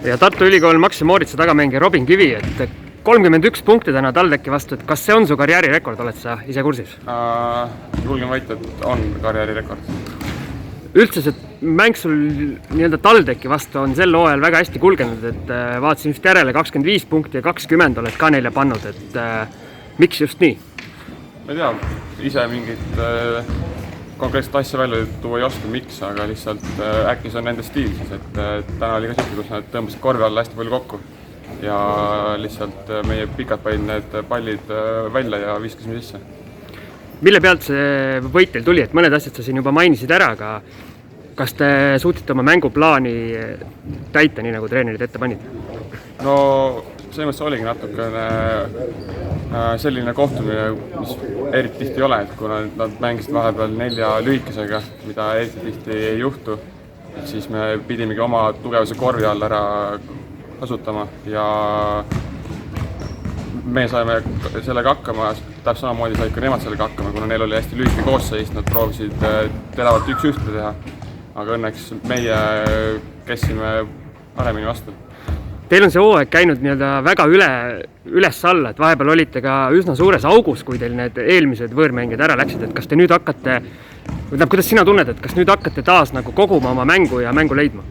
Ja Tartu Ülikool Max Mooritsa tagamängija Robin Kivi, et 31 punkti täna TalTechi vastu, et kas see on su karjäärirekord, oled sa ise kursis? Julgen väita, et on karjäärirekord. Üldse see mäng sul nii-öelda TalTechi vastu on sel hooajal väga hästi kulgenud, et vaatasin just järele 25 punkti ja 20 oled ka neile pannud, et miks just nii? Ma ei tea, ise mingit konkreetset asja välja tuua ei oska, miks, aga lihtsalt äkki see on nende stiil siis, et täna oli ka siuke, kus nad tõmbasid korvi alla hästi palju kokku ja lihtsalt meie pikad panid need pallid välja ja viskasime sisse. Mille pealt see võit teil tuli, et mõned asjad sa siin juba mainisid ära, aga kas te suutite oma mänguplaani täita nii, nagu treenerid ette panid? No selles mõttes oligi natukene selline kohtumine, mis eriti tihti ei ole, et kuna nad mängisid vahepeal 4 lühikesega, mida eriti tihti ei juhtu, et siis me pidimegi oma tugevuse korvi all ära kasutama ja me saime sellega hakkama, täpselt samamoodi said ka nemad sellega hakkama, kuna neil oli hästi lühike koosseis, nad proovisid teravalt üks-ühte teha, aga õnneks meie käsime paremini vastu. Teil on see hooaeg käinud nii-öelda väga üles-alla, et vahepeal olite ka üsna suures augus, kui teil need eelmised võõrmängijad ära läksid, et kas te nüüd hakkate, kuidas sina tunned, et kas nüüd hakkate taas nagu koguma oma mängu ja mängu leidma?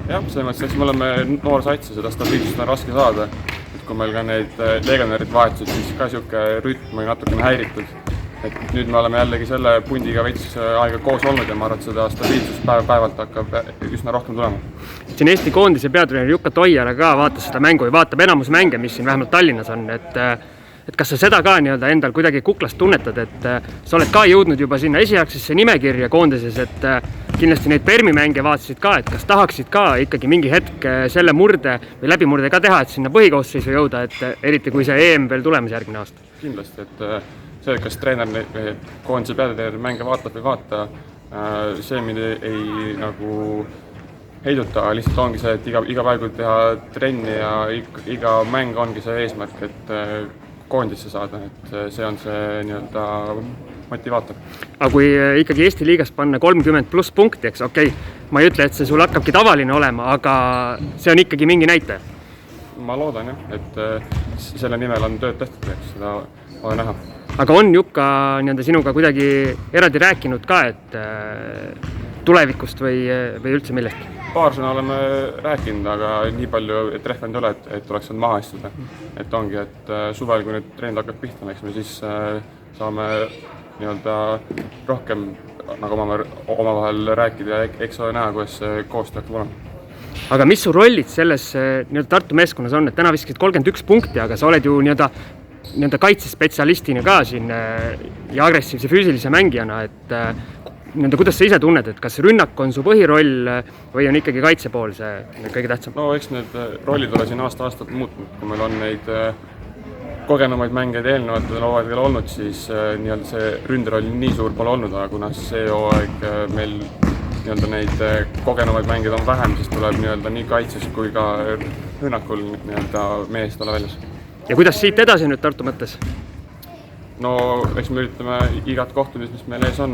Jah, selles mõttes, et me oleme noor sats ja seda stabiilsust on raske saada, et kui meil ka need legionärid vahetusid, siis ka siuke rütm on natukene häiritud. Et nüüd me oleme jällegi selle pundiga veits aega koos olnud ja ma arvan, et seda stabiilsust päev-päevalt hakkab üsna rohkem tulema. Siin Eesti koondise peatreener Jukka Toiala ka vaatas seda mängu ja vaatab enamus mänge, mis siin vähemalt Tallinnas on, et kas sa seda ka nii-öelda endal kuidagi kuklast tunnetad, et sa oled ka jõudnud juba sinna esialgsesse nimekirja koondises, et kindlasti neid permimänge vaatasid ka, et kas tahaksid ka ikkagi mingi hetk selle murde või läbimurde ka teha, et sinna põhikoosseisu jõuda, et eriti kui see EM veel tulemas järgmine aasta? Kindlasti, et see, kas treener koondise peatreener mänge vaatab või vaata, see mind ei nagu heiduta, lihtsalt ongi see, et iga päev kui teha trenni ja iga mäng ongi see eesmärk, et koondisse saada, et see on see nii-öelda motivaator. Aga kui ikkagi Eesti liigas panna 30+ punkti, eks okei, ma ei ütle, et see sul hakkabki tavaline olema, aga see on ikkagi mingi näitaja? Ma loodan jah, et selle nimel on tööd tehtud, eks seda ole näha. Aga on Jukka nii-öelda sinuga kuidagi eraldi rääkinud ka, et tulevikust või üldse millestki? Paar sõna oleme rääkinud, aga nii palju trehvend ei ole, et oleks saanud maha istuda. Et ongi, et suvel, kui nüüd treenid hakkab pihta, eks me siis saame nii-öelda rohkem nagu omavahel rääkida ja eks ole näha, kuidas see koostöö hakkab olema. Aga mis su rollid selles nii-öelda Tartu meeskonnas on, et täna viskasid 31 punkti, aga sa oled ju nii-öelda kaitsespetsialistina ka siin ja agressiivse füüsilise mängijana, et nii-öelda kuidas sa ise tunned, et kas rünnak on su põhiroll või on ikkagi kaitsepool see kõige tähtsam? No eks need rollid ole siin aasta-aastalt muutnud, kui meil on neid kogenumaid mängeid eelnevatel hooaegadel olnud, siis nii-öelda see ründeroll nii suur pole olnud, aga kuna see hooaeg meil nii-öelda neid kogenumaid mängeid on vähem, siis tuleb nii-öelda nii kaitses kui ka rünnakul nii-öelda meest olla väljas. Ja kuidas siit edasi nüüd Tartu mõttes? No eks me üritame igat kohtumist, mis meil ees on,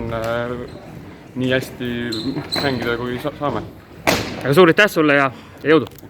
nii hästi mängida, kui saame. Aga suur aitäh sulle ja jõudu!